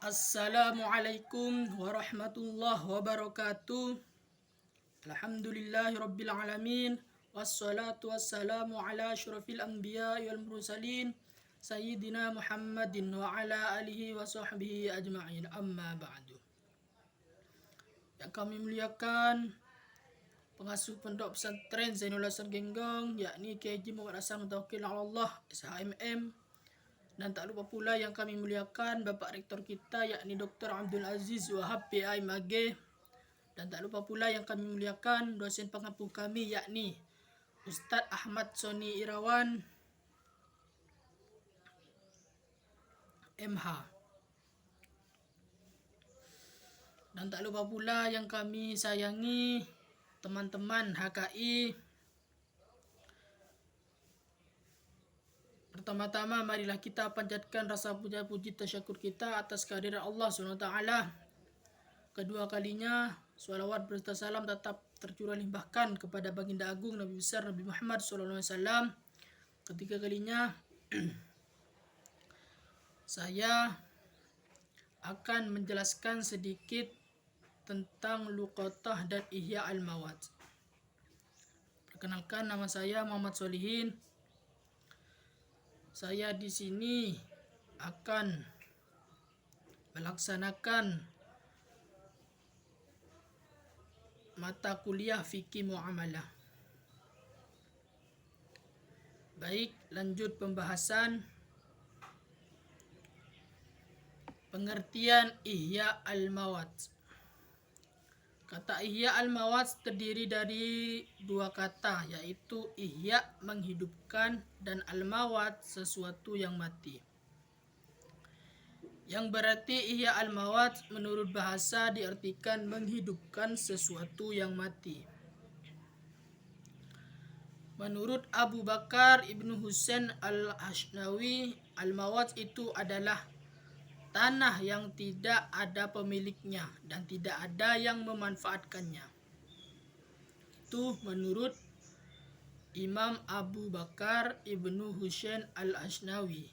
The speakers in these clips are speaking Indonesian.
Assalamualaikum warahmatullahi wabarakatuh. Alhamdulillahi rabbil alamin. Wassalatu wassalamu ala asyrafil anbiya wal mursalin Sayyidina Muhammadin wa ala alihi wa sahbihi ajma'in. Amma ba'du. Yang kami muliakan pengasuh pondok pesantren Zainul Hasan Genggong, yakni Kiai Haji Muhammad Hasan Mutawakkil ala Allah SHMM. Dan tak lupa pula yang kami muliakan Bapak Rektor kita, yakni Dr. Abdul Aziz Wahab PI Mage. Dan tak lupa pula yang kami muliakan dosen pengampu kami, yakni Ustadz Ahmad Soni Irawan MH. Dan tak lupa pula yang kami sayangi teman-teman HKI. Pertama-tama marilah kita panjatkan rasa puja-puji tasyakur kita atas kehadiran Allah SWT. Kedua kalinya sholawat berserta salam tetap tercurah limpahkan kepada baginda agung Nabi besar Nabi Muhammad SAW. Ketiga kalinya saya akan menjelaskan sedikit tentang Luqatah dan Ihya al-Mawad. Perkenalkan, nama saya Muhammad Solihin. Saya di sini akan melaksanakan mata kuliah fikih muamalah. Baik, lanjut pembahasan. Pengertian Ihya al-Mawad. Kata Ihya al-Mawad terdiri dari dua kata, yaitu ihya menghidupkan dan al-mawad sesuatu yang mati. Yang berarti Ihya al-Mawad menurut bahasa diartikan menghidupkan sesuatu yang mati. Menurut Abu Bakar Ibnu Husain al-Ashnawi, al-Mawad itu adalah tanah yang tidak ada pemiliknya dan tidak ada yang memanfaatkannya. Itu menurut Imam Abu Bakar Ibnu Husain al-Ashnawi.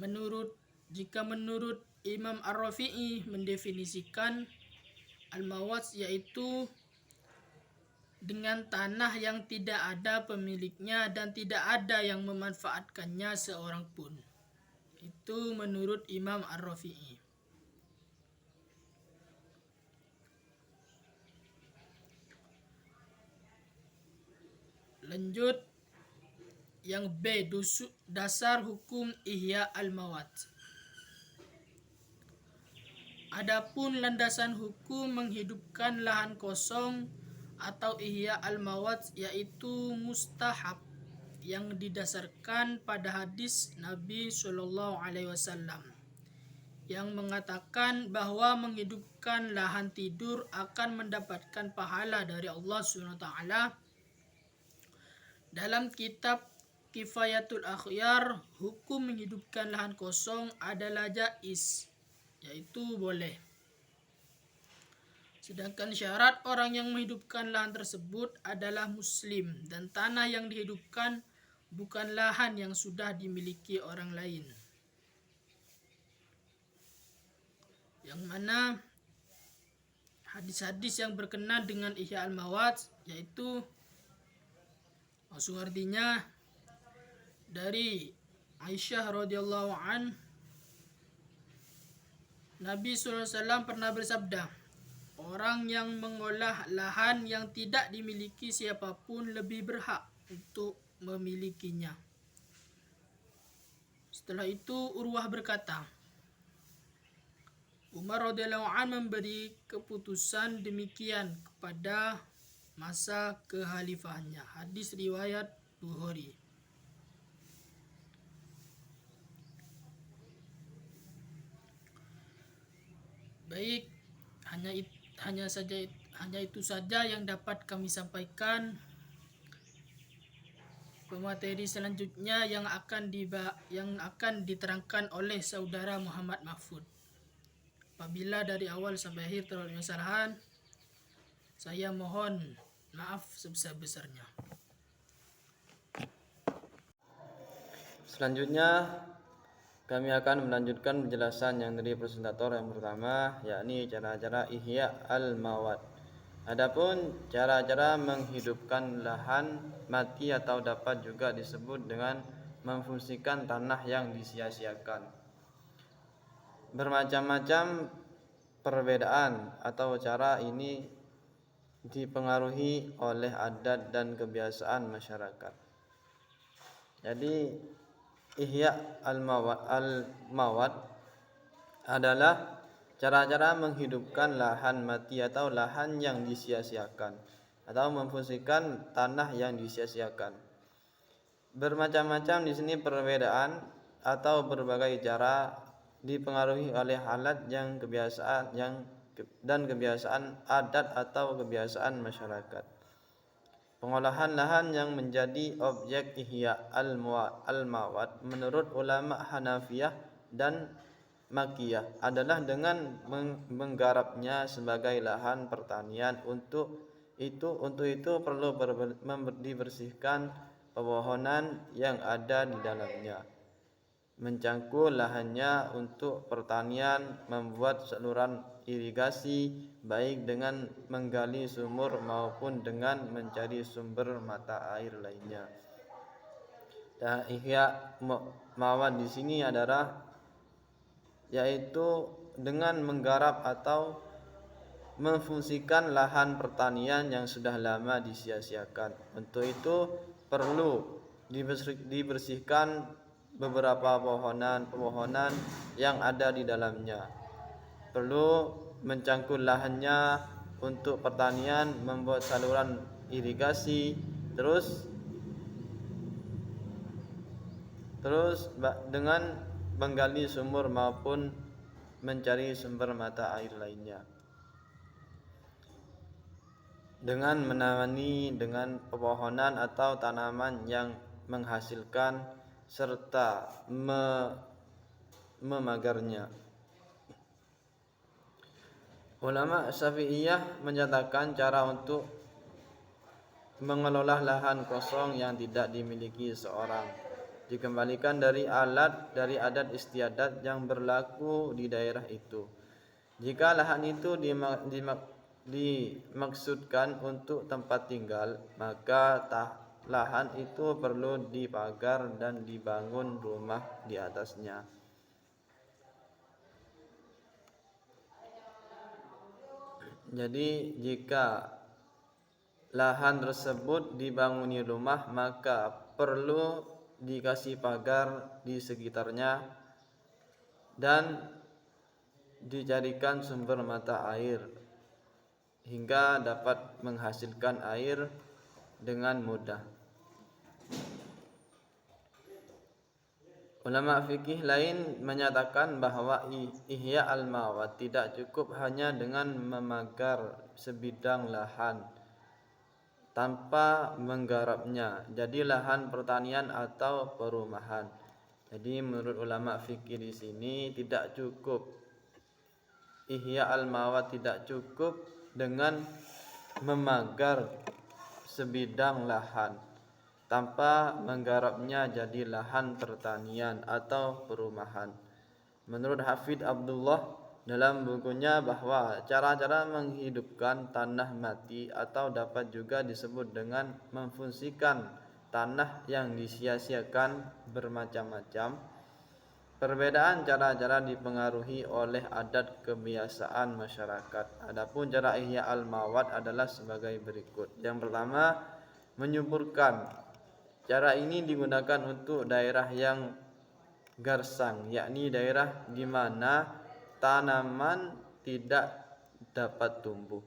Menurut Imam Ar-Rafi'i mendefinisikan al-Mawad yaitu dengan tanah yang tidak ada pemiliknya dan tidak ada yang memanfaatkannya seorang pun. Itu menurut Imam Ar-Rafi'i. Lanjut yang B, dasar hukum Ihya al-Mawad. Adapun landasan hukum menghidupkan lahan kosong atau Ihya al-Mawad yaitu mustahab yang didasarkan pada hadis Nabi SAW yang mengatakan bahwa menghidupkan lahan tidur akan mendapatkan pahala dari Allah SWT. Dalam kitab Kifayatul Akhyar, hukum menghidupkan lahan kosong adalah jaiz, yaitu boleh. Sedangkan syarat orang yang menghidupkan lahan tersebut adalah muslim dan tanah yang dihidupkan bukan lahan yang sudah dimiliki orang lain. Yang mana hadis-hadis yang berkenaan dengan Ihya al-Mawad yaitu maksud artinya dari Aisyah radhiyallahu an, Nabi SAW pernah bersabda, orang yang mengolah lahan yang tidak dimiliki siapapun lebih berhak untuk memilikinya. Setelah itu Urwah berkata, Umar radhiyallahu an memberi keputusan demikian kepada masa kekhalifahannya. Hadis riwayat Bukhari. Baik, hanya itu saja yang dapat kami sampaikan. Pemateri selanjutnya yang akan diterangkan oleh saudara Muhammad Mahfud. Apabila dari awal sampai akhir terdapat kesalahan, saya mohon maaf sebesar-besarnya. Selanjutnya Kami akan melanjutkan penjelasan yang dari presentator yang pertama, yakni cara-cara ihya al-mawad. Adapun cara-cara menghidupkan lahan mati atau dapat juga disebut dengan memfungsikan tanah yang disia-siakan. Bermacam-macam perbedaan atau cara ini dipengaruhi oleh adat dan kebiasaan masyarakat. Jadi ihya al-mawad adalah cara-cara menghidupkan lahan mati atau lahan yang disia-siakan atau memfungsikan tanah yang disia-siakan. Bermacam-macam di sini perbedaan atau berbagai cara dipengaruhi oleh alat dan kebiasaan adat atau kebiasaan masyarakat. Pengolahan lahan yang menjadi objek ihya al-mawad menurut ulama Hanafiyah dan Makiyah adalah dengan menggarapnya sebagai lahan pertanian. Untuk itu perlu dibersihkan pepohonan yang ada di dalamnya, mencangkul lahannya untuk pertanian, membuat saluran irigasi baik dengan menggali sumur maupun dengan mencari sumber mata air lainnya. Dan ihya mawad di sini adalah yaitu dengan menggarap atau memfungsikan lahan pertanian yang sudah lama disia-siakan. Untuk itu perlu dibersihkan beberapa pepohonan yang ada di dalamnya. Perlu mencangkul lahannya untuk pertanian, membuat saluran irigasi, terus dengan menggali sumur maupun mencari sumber mata air lainnya, dengan menamani dengan pepohonan atau tanaman yang menghasilkan serta memagarnya. Ulama Syafi'iyah menyatakan cara untuk mengelola lahan kosong yang tidak dimiliki seorang dikembalikan dari adat istiadat yang berlaku di daerah itu. Jika lahan itu dimaksudkan untuk tempat tinggal, maka lahan itu perlu dipagar dan dibangun rumah di atasnya. Jadi jika lahan tersebut dibanguni rumah, maka perlu dikasih pagar di sekitarnya dan dicarikan sumber mata air hingga dapat menghasilkan air dengan mudah. Ulama fikih lain menyatakan bahwa ihya al-mawad tidak cukup hanya dengan memagar sebidang lahan tanpa menggarapnya jadi lahan pertanian atau perumahan. Jadi menurut ulama fikih di sini tidak cukup, ihya al-mawad tidak cukup dengan memagar sebidang lahan tanpa menggarapnya jadi lahan pertanian atau perumahan. Menurut Hafidz Abdullah dalam bukunya bahwa cara-cara menghidupkan tanah mati atau dapat juga disebut dengan memfungsikan tanah yang disia-siakan bermacam-macam. Perbedaan cara-cara dipengaruhi oleh adat kebiasaan masyarakat. Adapun cara ihya al-mawad adalah sebagai berikut. Yang pertama, menyuburkan. Cara ini digunakan untuk daerah yang garsang, yakni daerah di mana tanaman tidak dapat tumbuh.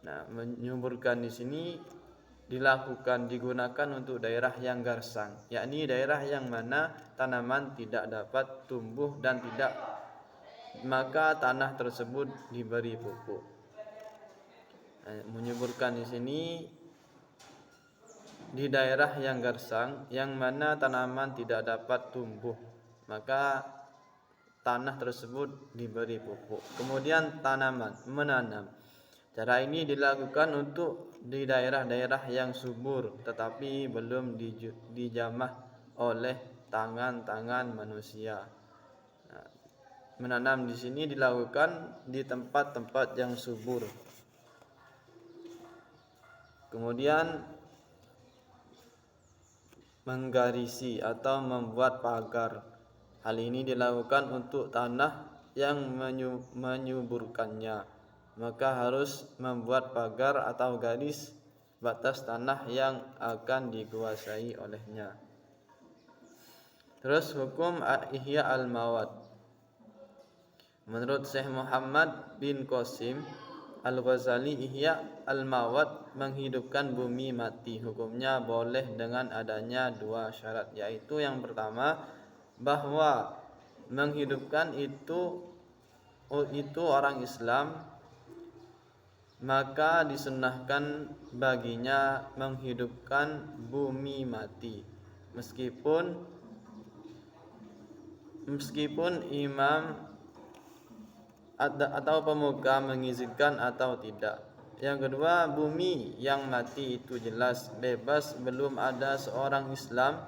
Nah, menyuburkan di sini digunakan untuk daerah yang garsang, yakni daerah yang mana tanaman tidak dapat tumbuh dan maka tanah tersebut diberi pupuk. Menyuburkan di sini di daerah yang garsang yang mana tanaman tidak dapat tumbuh, maka tanah tersebut diberi pupuk. Kemudian menanam. Cara ini dilakukan untuk di daerah-daerah yang subur tetapi belum dijamah oleh tangan-tangan manusia. Nah, menanam di sini dilakukan di tempat-tempat yang subur. Kemudian menggarisi atau membuat pagar. Hal ini dilakukan untuk tanah yang menyuburkannya. Maka harus membuat pagar atau garis batas tanah yang akan dikuasai olehnya. Terus hukum ihya al-mawad. Menurut Syekh Muhammad bin Qasim Al-Ghazali, ihya al-mawad menghidupkan bumi mati. Hukumnya boleh dengan adanya dua syarat, yaitu yang pertama bahwa menghidupkan itu orang Islam, maka disunnahkan baginya menghidupkan bumi mati meskipun imam atau pemuka mengizinkan atau tidak. Yang kedua, bumi yang mati itu jelas bebas, belum ada seorang Islam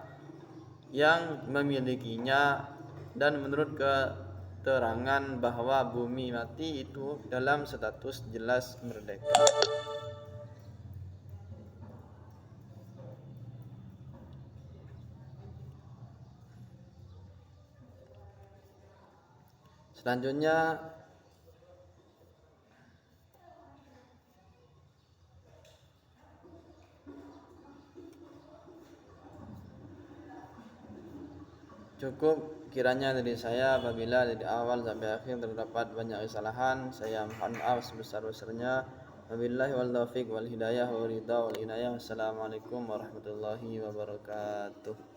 yang memilikinya, dan menurut keterangan bahwa bumi mati itu dalam status jelas merdeka. Selanjutnya cukup kiranya dari saya. Apabila dari awal sampai akhir terdapat banyak kesalahan, saya mohon maaf sebesar-besarnya. Wabillahi wal taufiq wal hidayah wal ridha wal inayah. Wassalamualaikum warahmatullahi wabarakatuh.